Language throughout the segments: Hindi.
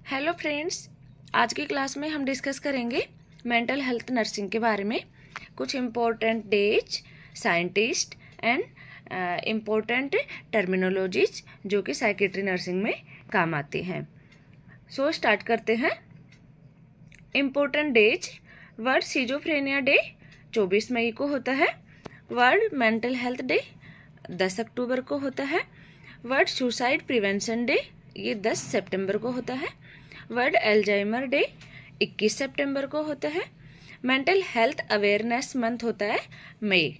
हेलो फ्रेंड्स, आज की क्लास में हम डिस्कस करेंगे मेंटल हेल्थ नर्सिंग के बारे में। कुछ important days, scientist and important terminologies जो कि साइकेट्री नर्सिंग में काम आती हैं। सो स्टार्ट करते हैं। Important days, world schizophrenia day 24 मई को होता है। वर्ल्ड मेंटल हेल्थ डे 10 अक्टूबर को होता है। वर्ल्ड सुसाइड प्रिवेंशन डे ये 10 सितंबर को होता है। वर्ल्ड अल्जाइमर डे 21 सितंबर को होता है। मेंटल हेल्थ अवेयरनेस मंथ होता है मई।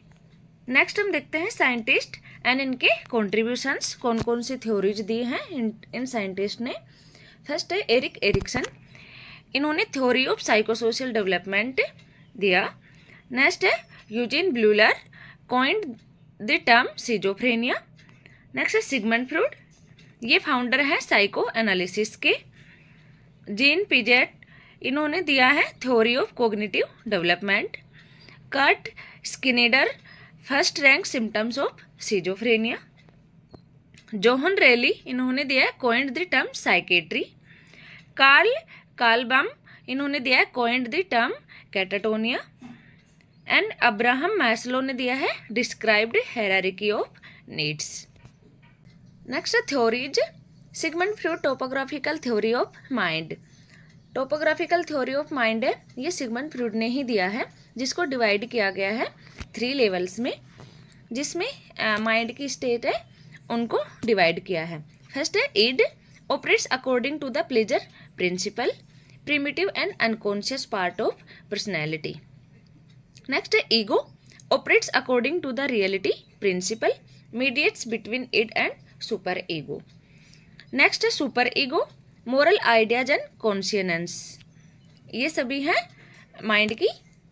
नेक्स्ट हम देखते हैं साइंटिस्ट एंड इनके कॉन्ट्रीब्यूशंस, कौन कौन सी थ्योरीज दी हैं इन साइंटिस्ट ने। फर्स्ट है एरिक एरिक्सन, इन्होंने थ्योरी ऑफ साइकोसोशल डेवलपमेंट दिया। नेक्स्ट है Eugen Bleuler, coined the term schizophrenia. Next है सिगमंड फ्रॉइड, ये फाउंडर है साइको एनालिसिस के। जीन पिजेट, इन्होंने दिया है theory of cognitive development. Kurt Schneider, first rank symptoms of schizophrenia. Johann Reil, इन्होंने दिया है coined the term psychiatry. Karl Kahlbaum, इन्होंने दिया है coined the term catatonia. And Abraham Maslow ने दिया है described hierarchy of needs. Next theories, Sigmund Freud topographical theory of mind. Topographical theory of mind है, ये सिगमंड फ्रॉइड ने ही दिया है, जिसको डिवाइड किया गया है 3 लेवल्स में, जिसमें माइंड की स्टेट है उनको डिवाइड किया है। फर्स्ट है id, operates according to the pleasure principle, primitive and unconscious part of personality. Next है ego, operates according to the reality principle, mediates between id and superego. Next है superego, moral ideas and conscience. ये सभी हैं माइंड की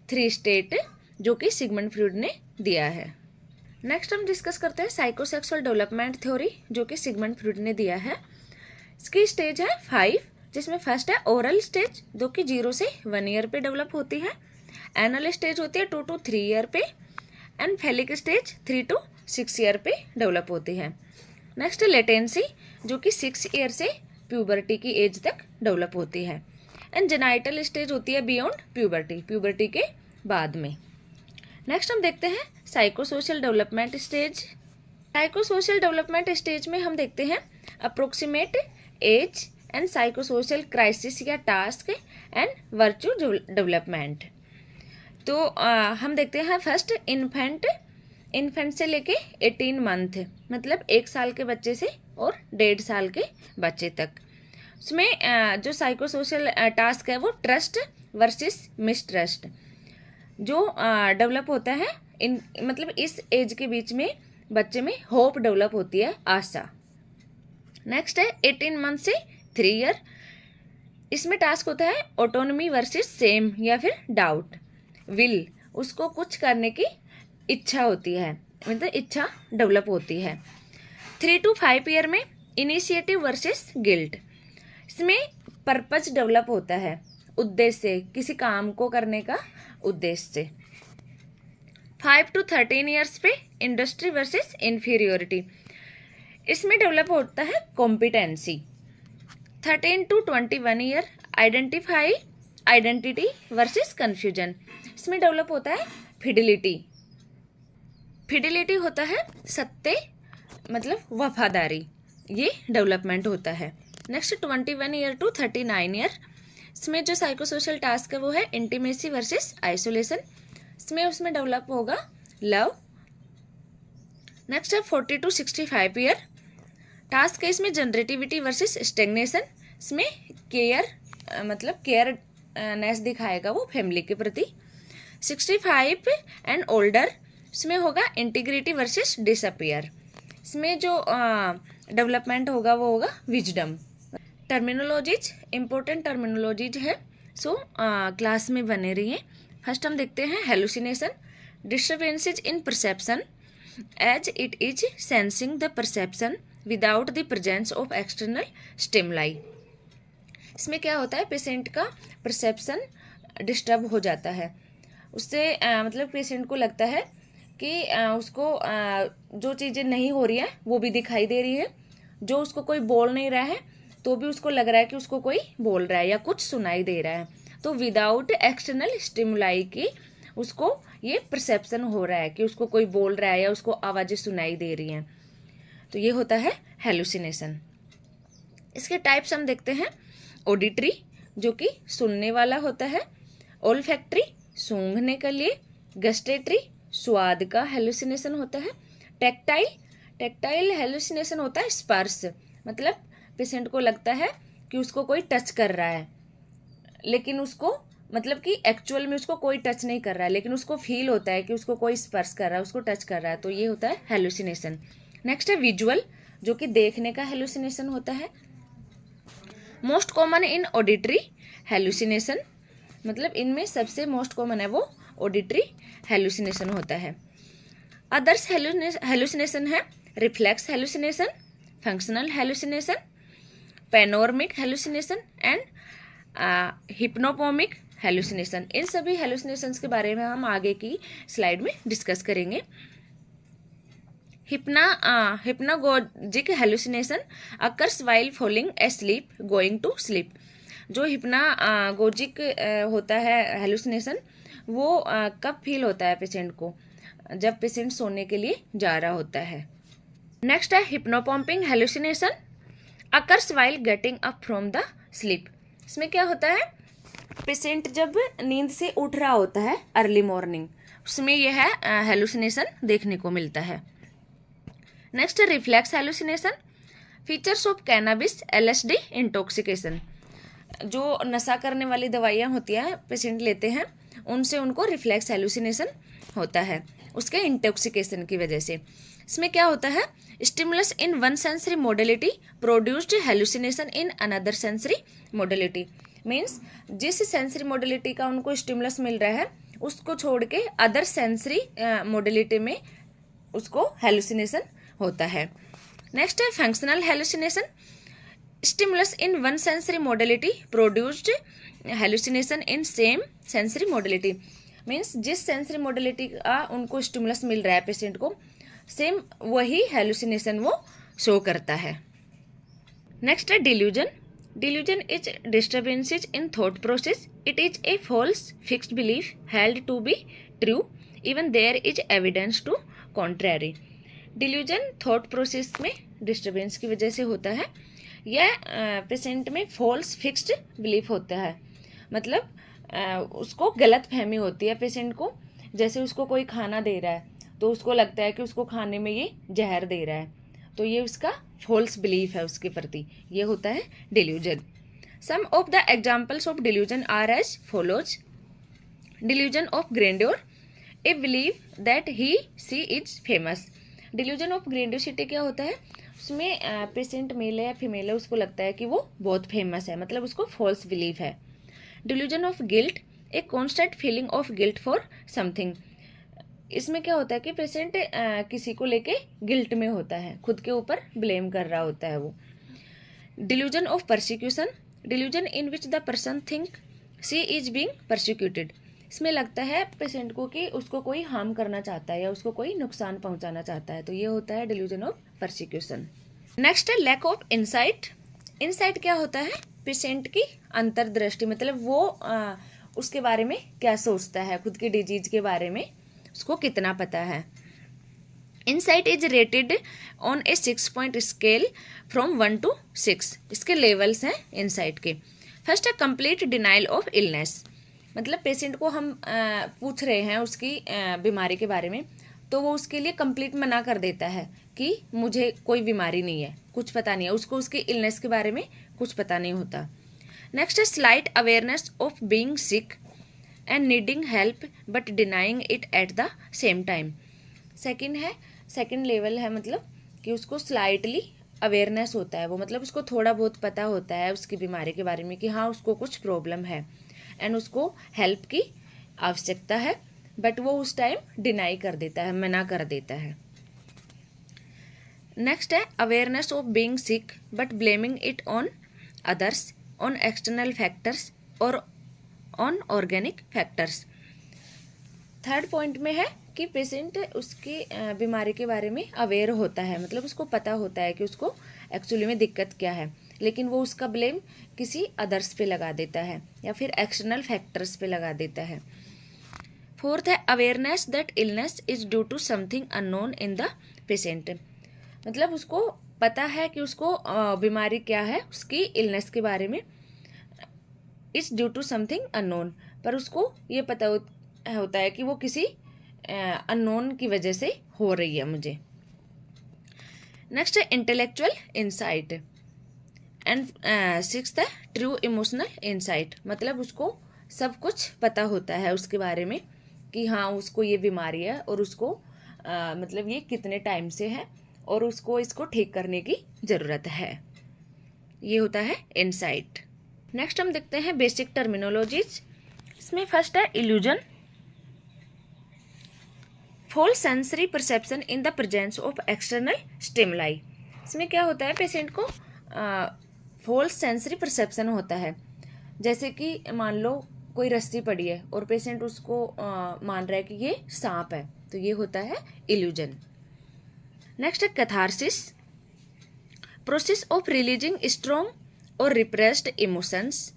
3 स्टेट जो कि सिगमंड फ्रॉइड ने दिया है। नेक्स्ट हम डिस्कस करते हैं साइकोसेक्सुअल डेवलपमेंट थ्योरी जो कि सिगमंड फ्रॉइड ने दिया है। इसकी स्टेज है 5, जिसमें फर्स्ट है ओरल स्टेज जो कि 0 से 1 ईयर पे डेवलप होती है। एनल स्टेज होती है 2 to 3 ईयर पे। एंड फेलिक स्टेज 3 to 6 ईयर पे डेवलप होती है। नेक्स्ट लेटेंसी जो कि 6 ईयर से प्यूबर्टी की एज तक डेवलप होती है। एंड जेनाइटल स्टेज होती है बियॉन्ड प्यूबर्टी, प्यूबर्टी के बाद में। नेक्स्ट हम देखते हैं psychosocial development stage. Psychosocial development stage में हम देखते हैं approximate age and psychosocial crisis या टास्क एंड वर्चू डेवलपमेंट। तो हम देखते हैं फर्स्ट इन्फेंट से लेके 18 मंथ, मतलब 1 साल के बच्चे से और 1.5 साल के बच्चे तक। उसमें जो साइकोसोशल टास्क है वो ट्रस्ट वर्सेस मिसट्रस्ट जो डेवलप होता है मतलब इस एज के बीच में बच्चे में होप डेवलप होती है, आशा। नेक्स्ट है 18 मंथ से 3 ईयर, इसमें टास्क होता है ऑटोनॉमी वर्सेस सेम या फिर डाउट। विल, उसको कुछ करने की इच्छा होती है, मतलब इच्छा डेवलप होती है। 3 to 5 ईयर में इनिशिएटिव वर्सेस गिल्ट, इसमें पर्पज डेवलप होता है, उद्देश्य, किसी काम को करने का उद्देश्य से। 5 to 13 ईयर्स पे इंडस्ट्री वर्सेस इंफीरियोरिटी, इसमें डेवलप होता है competency. 13 to 21 year identity versus confusion, इसमें डेवलप होता है फिडिलिटी। फिडिलिटी होता है सत्य, मतलब वफादारी, ये डेवलपमेंट होता है। नेक्स्ट 21 ईयर to 39 ईयर, इसमें जो साइकोसोशल टास्क है वो है इंटीमेसी वर्सेस आइसोलेशन, उसमें डेवलप होगा लव। नेक्स्ट है 40 to 65 ईयर, टास्क है इसमें जनरेटिविटी वर्सेस स्टेग्नेशन, इसमें केयर मतलब केयरनेस दिखाएगा वो फैमिली के प्रति। 65 एंड ओल्डर, इसमें होगा इंटीग्रिटी वर्सेस डिसअपियर, इसमें जो डेवलपमेंट होगा वो होगा विजडम। टर्मिनोलॉजीज, इंपॉर्टेंट टर्मिनोलॉजीज है, सो क्लास में बने रहिए। फर्स्ट हम देखते हैं hallucination, disturbances in perception as it is sensing the perception without the presence of external stimuli. इसमें क्या होता है, पेशेंट का परसेप्शन डिस्टर्ब हो जाता है, उससे मतलब पेशेंट को लगता है कि उसको जो चीज़ें नहीं हो रही है वो भी दिखाई दे रही है, जो उसको कोई बोल नहीं रहा है तो भी उसको लग रहा है कि उसको कोई बोल रहा है या कुछ सुनाई दे रहा है। तो विदाउट एक्सटर्नल स्टिमुलाई की उसको ये परसेप्शन हो रहा है कि उसको कोई बोल रहा है या उसको आवाजें सुनाई दे रही हैं। तो ये होता है हेलुसिनेशन। इसके टाइप्स हम देखते हैं। ऑडिटरी, जो कि सुनने वाला होता है। ओल्फैक्टरी, सूंघने के लिए। गस्टेटरी, स्वाद का हेलुसिनेशन होता है। टेक्टाइल, टेक्टाइल हेलुसिनेशन होता है स्पर्श, मतलब पेशेंट को लगता है कि उसको कोई टच कर रहा है, लेकिन उसको मतलब कि एक्चुअल में उसको कोई टच नहीं कर रहा है, लेकिन उसको फील होता है कि उसको कोई स्पर्श कर रहा है, उसको टच कर रहा है। तो ये होता है हेलुसिनेशन। नेक्स्ट है विजुअल, जो कि देखने का हेलुसिनेशन होता है। Most common in auditory hallucination, मतलब इनमें सबसे मोस्ट कॉमन है वो ऑडिटरी हेलुसिनेशन होता है। अदर्स हेलुसिनेशन है reflex hallucination, functional hallucination, panoramic hallucination and hypnopompic hallucination. इन सभी हेलुसिनेशंस के बारे में हम आगे की स्लाइड में डिस्कस करेंगे। Hypnagogic hallucination occurs while falling asleep, going to sleep. जो हिप्नागोजिक होता है हेलुसिनेशन, वो कब फील होता है पेशेंट को, जब पेशेंट सोने के लिए जा रहा होता है। नेक्स्ट है hypnopompic hallucination occurs while getting up from the sleep. इसमें क्या होता है, पेशेंट जब नींद से उठ रहा होता है अर्ली मॉर्निंग, उसमें यह हेलुसिनेशन देखने को मिलता है। नेक्स्ट है reflex hallucination, features of cannabis LSD intoxication. जो नशा करने वाली दवाइयाँ होती हैं पेशेंट लेते हैं, उनसे उनको रिफ्लेक्स हेलुसिनेशन होता है उसके इंटॉक्सिकेशन की वजह से। इसमें क्या होता है, stimulus in one sensory modality produced hallucination in another sensory modality. Means जिस सेंसरी मोडेलिटी का उनको स्टिमुलस मिल रहा है, उसको छोड़ के अदर सेंसरी मोडेलिटी में उसको हेलुसिनेशन होता है। नेक्स्ट है functional hallucination, stimulus in one sensory modality produced hallucination in same sensory modality. Means जिस सेंसरी मोडेलिटी का उनको स्टिमुलस मिल रहा है पेशेंट को, सेम वही हेलुसिनेशन वो शो करता है। नेक्स्ट है delusion. Delusion is disturbances in thought process, it is a false fixed belief held to be true even there is evidence to contrary. Delusion thought process में डिस्टर्बेंस की वजह से होता है। यह पेशेंट में फॉल्स फिक्स्ड बिलीफ होता है, मतलब उसको गलत फहमी होती है पेशेंट को। जैसे उसको कोई खाना दे रहा है तो उसको लगता है कि उसको खाने में ये जहर दे रहा है, तो ये उसका फॉल्स बिलीफ है उसके प्रति, ये होता है delusion. Some of the examples of delusion are as follows. Delusion of grandeur, a believe that he she is famous. Delusion of grandiosity क्या होता है, उसमें पेशेंट मेल है या फीमेल है, उसको लगता है कि वो बहुत फेमस है, मतलब उसको फॉल्स बिलीफ है। Delusion of guilt, a constant feeling of guilt for something. इसमें क्या होता है कि पेशेंट किसी को लेके गिल्ट में होता है, खुद के ऊपर ब्लेम कर रहा होता है वो। Delusion of persecution, delusion in which the person think she is being persecuted. इसमें लगता है पेशेंट को कि उसको कोई हार्म करना चाहता है या उसको कोई नुकसान पहुंचाना चाहता है, तो ये होता है डिल्यूजन ऑफ परसिक्यूशन। नेक्स्ट है लैक ऑफ इंसाइट। इंसाइट क्या होता है, पेशेंट की अंतर्दृष्टि, मतलब वो उसके बारे में क्या सोचता है, खुद की डिजीज के बारे में उसको कितना पता है। Insight is rated on A 6-point scale from 1 to 6। इसके लेवल्स हैं इंसाइट के। फर्स्ट है कंप्लीट डिनाइल ऑफ इलनेस, मतलब पेशेंट को हम पूछ रहे हैं उसकी बीमारी के बारे में, तो वो उसके लिए कंप्लीट मना कर देता है कि मुझे कोई बीमारी नहीं है, कुछ पता नहीं है उसको, उसकी इलनेस के बारे में कुछ पता नहीं होता। नेक्स्ट है slight awareness of being sick and needing help but denying it at the same time. Second level है, मतलब कि उसको स्लाइटली अवेयरनेस होता है, वो मतलब उसको थोड़ा बहुत पता होता है उसकी बीमारी के बारे में कि हाँ उसको कुछ प्रॉब्लम है एंड उसको हेल्प की आवश्यकता है, बट वो उस टाइम डिनाई कर देता है, मना कर देता है। नेक्स्ट है awareness of being sick but blaming it on others, on external factors और on organic factors. Third point में है कि पेशेंट उसकी बीमारी के बारे में अवेयर होता है, मतलब उसको पता होता है कि उसको एक्चुअली में दिक्कत क्या है, लेकिन वो उसका ब्लेम किसी अदर्स पे लगा देता है या फिर एक्सटर्नल फैक्टर्स पे लगा देता है। फोर्थ है awareness that illness is due to something unknown in the patient. मतलब उसको पता है कि उसको बीमारी क्या है, उसकी इलनेस के बारे में, is due to something unknown, पर उसको ये पता होता है कि वो किसी अननोन की वजह से हो रही है मुझे। नेक्स्ट है इंटेलेक्चुअल इंसाइट एंड सिक्स्थ है ट्रू इमोशनल इंसाइट। मतलब उसको सब कुछ पता होता है उसके बारे में कि हाँ उसको ये बीमारी है और उसको मतलब ये कितने टाइम से है और उसको इसको ठीक करने की ज़रूरत है। ये होता है इंसाइट। नेक्स्ट हम देखते हैं बेसिक टर्मिनोलॉजीज। इसमें फर्स्ट है illusion, false sensory perception in the presence of external stimuli. इसमें क्या होता है, पेशेंट को फॉल्स सेंसरी परसेप्शन होता है। जैसे कि मान लो कोई रस्सी पड़ी है और पेशेंट उसको मान रहा है कि ये सांप है, तो ये होता है इल्यूजन। नेक्स्ट है catharsis, process of releasing strong और repressed emotions.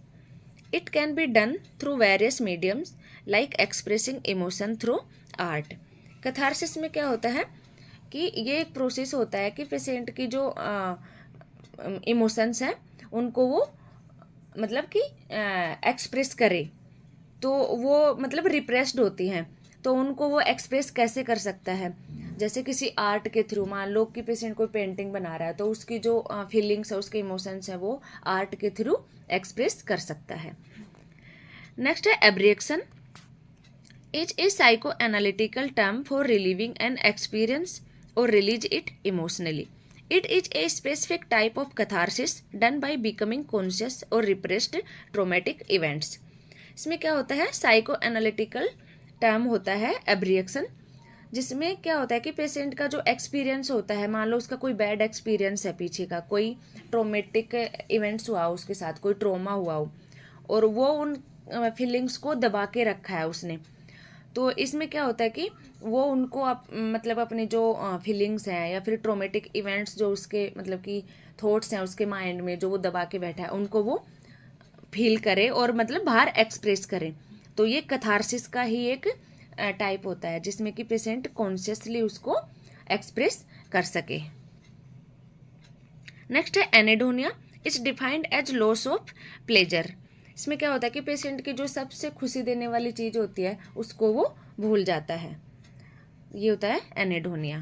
It can be done through various mediums like expressing emotion through art. Catharsis में क्या होता है कि ये एक प्रोसेस होता है कि पेशेंट की जो इमोशंस हैं उनको वो मतलब कि एक्सप्रेस करे, तो वो मतलब रिप्रेस्ड होती हैं, तो उनको वो एक्सप्रेस कैसे कर सकता है, जैसे किसी आर्ट के थ्रू। मान लो कि पेशेंट कोई पेंटिंग बना रहा है तो उसकी जो फीलिंग्स है, उसके इमोशंस है, वो आर्ट के थ्रू एक्सप्रेस कर सकता है। नेक्स्ट है abreaction, is a psychoanalytical term for reliving an experience और release it emotionally. It is a specific type of catharsis done by becoming conscious or repressed traumatic events. इसमें क्या होता है, साइको एनालिटिकल टर्म होता है एब्रिएक्शन, जिसमें क्या होता है कि पेशेंट का जो एक्सपीरियंस होता है, मान लो उसका कोई बैड एक्सपीरियंस है, पीछे का कोई ट्रोमेटिक इवेंट्स हुआ हो उसके साथ, कोई ट्रोमा हुआ हो और वो उन फीलिंग्स को दबा के रखा है उसने, तो इसमें क्या होता है कि वो उनको मतलब अपनी जो फीलिंग्स हैं या फिर ट्रोमेटिक इवेंट्स जो उसके मतलब कि थॉट्स हैं उसके माइंड में जो वो दबा के बैठा है, उनको वो फील करे और मतलब बाहर एक्सप्रेस करे। तो ये कैथारसिस का ही एक टाइप होता है जिसमें कि पेशेंट कॉन्शियसली उसको एक्सप्रेस कर सके। नेक्स्ट है anhedonia, it's defined as loss of pleasure. इसमें क्या होता है कि पेशेंट की जो सबसे खुशी देने वाली चीज होती है उसको वो भूल जाता है, ये होता है एनेडोनिया।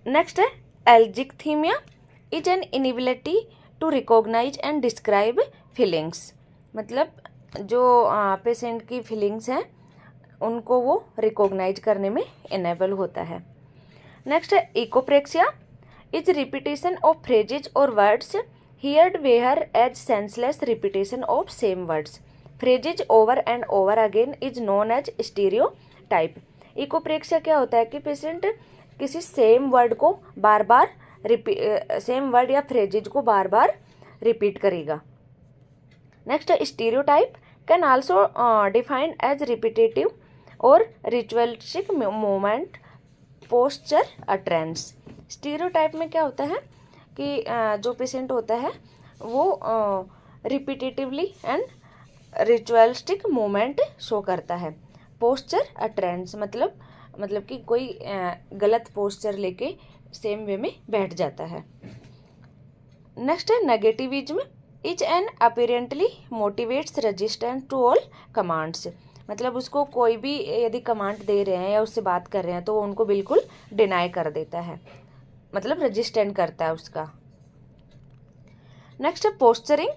नेक्स्ट है alexithymia, is an inability to recognise and describe feelings. मतलब जो पेशेंट की फीलिंग्स हैं उनको वो रिकॉग्नाइज करने में इनेबल होता है। नेक्स्ट है echopraxia, is repetition of phrases और words heard where as senseless repetition of same words. Phrases over and over again is known as stereotype. Echopraxia क्या होता है कि पेशेंट किसी सेम वर्ड को बार बार सेम वर्ड या फ्रेजेज को बार बार रिपीट करेगा। नेक्स्ट है stereotype, can also defined as repetitive और ritualistic movement, posture, utterance. Stereotype में क्या होता है कि जो पेशेंट होता है वो repetitively and ritualistic movement show करता है। पोस्चर अट्रेंस मतलब कि कोई गलत पोस्चर लेके सेम वे में बैठ जाता है। नेक्स्ट है negativism, is an apparently motivates resistance to all commands. मतलब उसको कोई भी यदि कमांड दे रहे हैं या उससे बात कर रहे हैं तो वो उनको बिल्कुल डिनाई कर देता है, मतलब रजिस्टेंट करता है उसका। नेक्स्ट है posturing,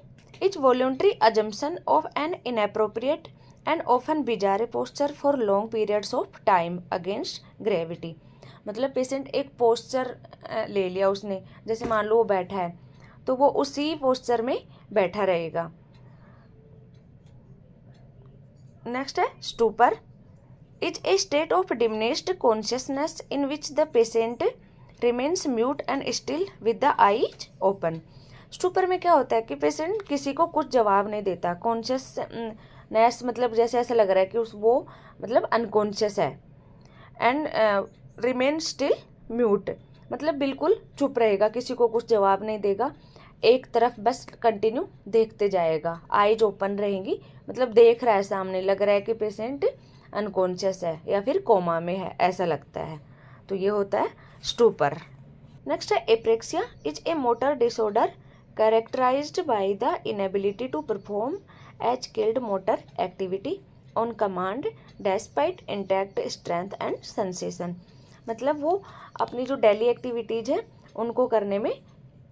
is voluntary assumption of an inappropriate and often bizarre posture for long periods of time against gravity. मतलब पेशेंट एक पोस्चर ले लिया उसने, जैसे मान लो वो बैठा है तो वो उसी पोस्चर में बैठा रहेगा। नेक्स्ट है stupor, is a state of diminished consciousness in which the patient remains mute and still with the eyes open. Stupor में क्या होता है कि पेशेंट किसी को कुछ जवाब नहीं देता, कॉन्शियसनेस मतलब जैसे ऐसा लग रहा है कि वो मतलब अनकॉन्शियस है, एंड रिमेन स्टिल म्यूट मतलब बिल्कुल चुप रहेगा, किसी को कुछ जवाब नहीं देगा, एक तरफ बस कंटिन्यू देखते जाएगा, आईज ओपन रहेंगी, मतलब देख रहा है सामने, लग रहा है कि पेशेंट अनकॉन्शियस है या फिर कोमा में है, ऐसा लगता है, तो ये होता है स्टूपर। नेक्स्ट है apraxia is a motor disorder characterized by the inability to perform as skilled motor activity on command despite intact strength and sensation. मतलब वो अपनी जो डेली एक्टिविटीज है उनको करने में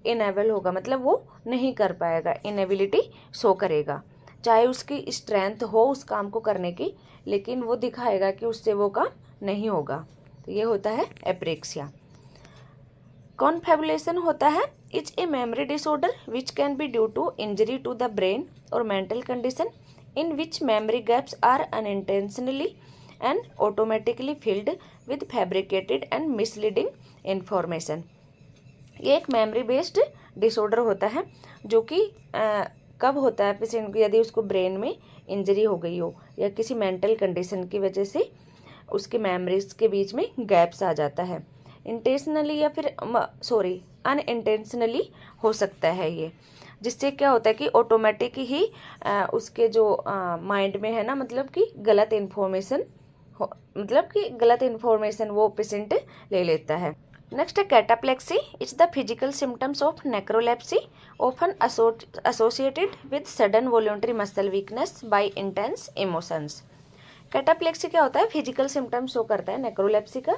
इनेबल होगा, मतलब वो नहीं कर पाएगा, इनेबिलिटी शो करेगा, चाहे उसकी स्ट्रेंथ हो उस काम को करने की, लेकिन वो दिखाएगा कि उससे वो काम नहीं होगा, तो ये होता है एप्रेक्सिया। कॉन्फेबुलेशन होता है is a memory disorder which can be due to injury to the brain और mental condition in which memory gaps are unintentionally and automatically filled with fabricated and misleading information. ये एक मेमोरी बेस्ड डिसऑर्डर होता है जो कि कब होता है पेशेंट को, यदि उसको ब्रेन में इंजरी हो गई हो या किसी मेंटल कंडीशन की वजह से उसके मेमोरीज के बीच में गैप्स आ जाता है, इंटेंशनली या फिर अनइंटेंशनली हो सकता है ये, जिससे क्या होता है कि ऑटोमेटिक ही उसके जो माइंड में है ना, मतलब कि गलत इन्फॉर्मेशन वो पेशेंट ले लेता है। नेक्स्ट है cataplexy is the physical symptoms of narcolepsy often associated with sudden voluntary muscle weakness by intense emotions. Cataplexy क्या होता है, फिजिकल सिम्टम्स शो करता है नेक्रोलेप्सी का,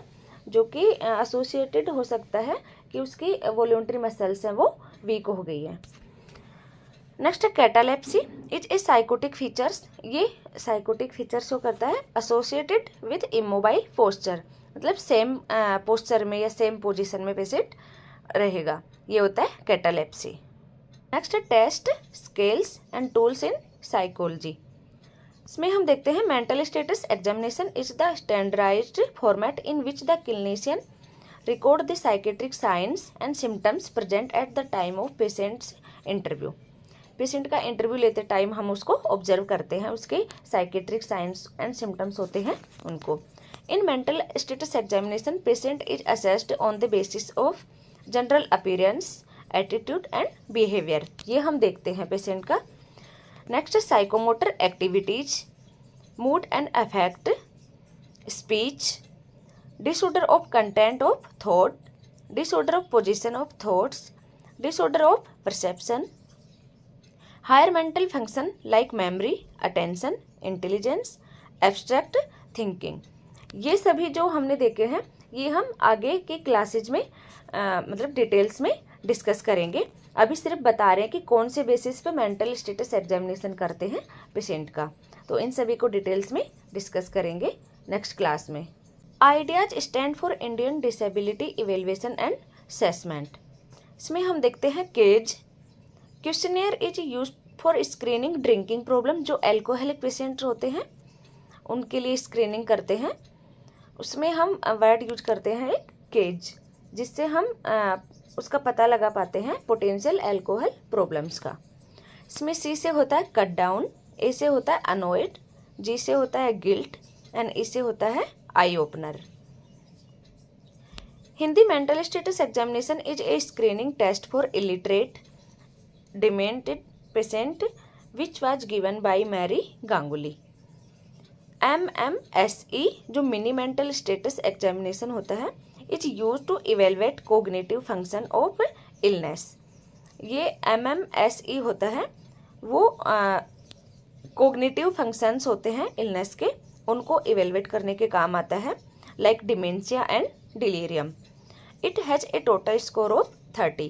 जो कि एसोसिएटेड हो सकता है कि उसकी वॉलंटरी मसल्स हैं वो वीक हो गई है। नेक्स्ट है catalepsy is a psychotic features, ये साइकोटिक फीचर्स शो करता है एसोसिएटेड विद इमोबाइल पोस्चर, मतलब सेम पोस्चर में या सेम पोजीशन में पेशेंट रहेगा, ये होता है कैटालेप्सी। नेक्स्ट है test scales and tools in psychology. इसमें हम देखते हैं mental status examination is the standardized format in which the clinician record the psychiatric science and symptoms present at the time of patients interview. Patient का इंटरव्यू लेते टाइम हम उसको ऑब्जर्व करते हैं, उसके साइकेट्रिक साइंस एंड सिम्टम्स होते हैं उनको। In mental status examination patient is assessed on the basis of general appearance, attitude and behaviour, ये हम देखते हैं पेशेंट का। Next psychomotor activities, mood and affect, speech, disorder of content of thought, disorder of position of thoughts, disorder of perception, higher mental function like memory, attention, intelligence, abstract thinking. ये सभी जो हमने देखे हैं ये हम आगे की क्लासेज में मतलब डिटेल्स में डिस्कस करेंगे। अभी सिर्फ बता रहे हैं कि कौन से बेसिस पे मेंटल स्टेटस एग्जामिनेशन करते हैं पेशेंट का, तो इन सभी को डिटेल्स में डिस्कस करेंगे नेक्स्ट क्लास में। IDEAS stand for Indian disability evaluation and assessment. इसमें हम देखते हैं CAGE questionnaire is use for screening drinking problem, जो एल्कोहलिक पेशेंट होते हैं उनके लिए स्क्रीनिंग करते हैं, उसमें हम वर्ड यूज करते हैं एक केज, जिससे हम उसका पता लगा पाते हैं पोटेंशियल अल्कोहल प्रॉब्लम्स का। इसमें सी से होता है कट डाउन, ए से होता है अनॉयड, जी से होता है गिल्ट एंड ई से होता है eye opener. Hindi mental status examination is a screening test for illiterate demented patient which was given by Mary Ganguli. MMSE जो मिनी मेंटल स्टेटस एग्जामिनेशन होता है is use to evaluate cognitive function of illness. ये MMSE होता है वो कोग्निटिव फंक्शंस होते हैं इलनेस के, उनको इवेलुएट करने के काम आता है, like dementia and delirium. It has a total score of 30।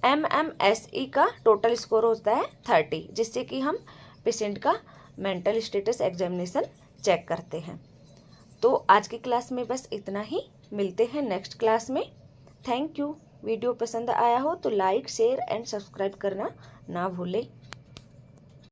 MMSE का टोटल स्कोर होता है 30, जिससे कि हम पेशेंट का मेंटल स्टेटस एग्जामिनेशन चेक करते हैं। तो आज की क्लास में बस इतना ही, मिलते हैं नेक्स्ट क्लास में। Thank you. वीडियो पसंद आया हो तो लाइक शेयर एंड सब्सक्राइब करना ना भूलें।